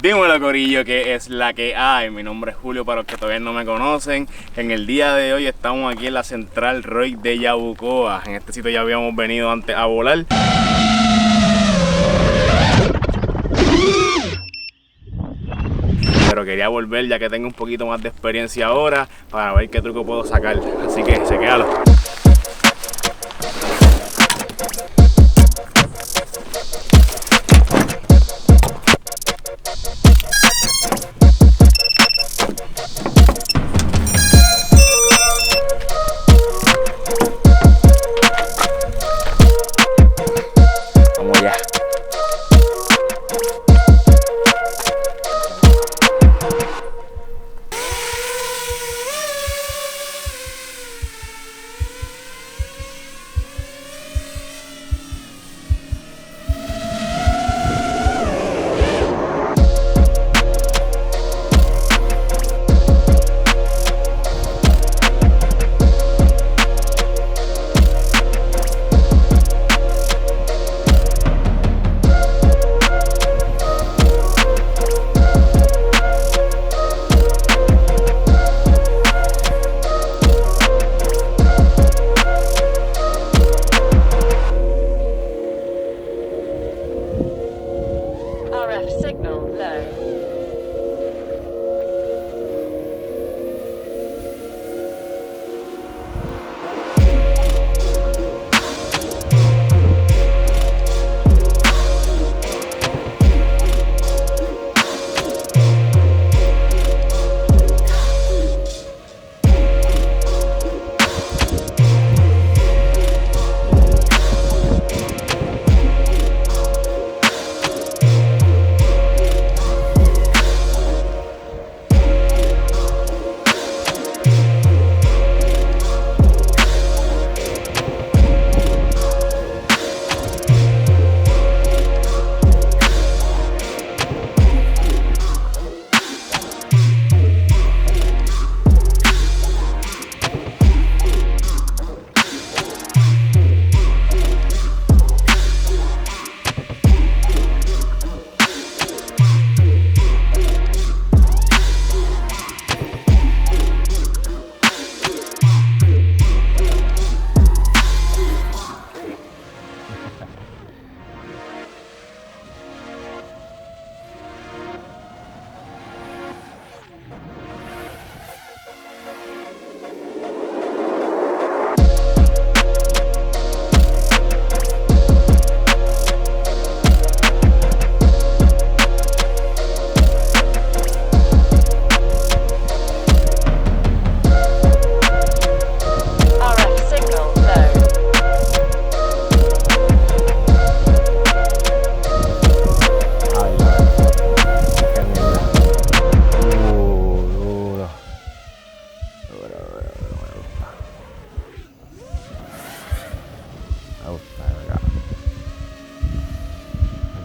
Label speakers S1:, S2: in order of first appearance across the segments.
S1: Dímelo, corillo, que es la que hay. Mi nombre es Julio, para los que todavía no me conocen. En el día de hoy estamos aquí en la central Roig de Yabucoa. En este sitio ya habíamos venido antes a volar. Pero quería volver ya que tengo un poquito más de experiencia ahora para ver qué truco puedo sacar. Así que chequéalo.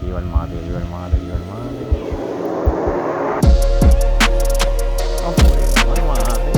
S2: Aquí va el mate, aquí va el mate, aquí va el mate. No puede, no hay mate.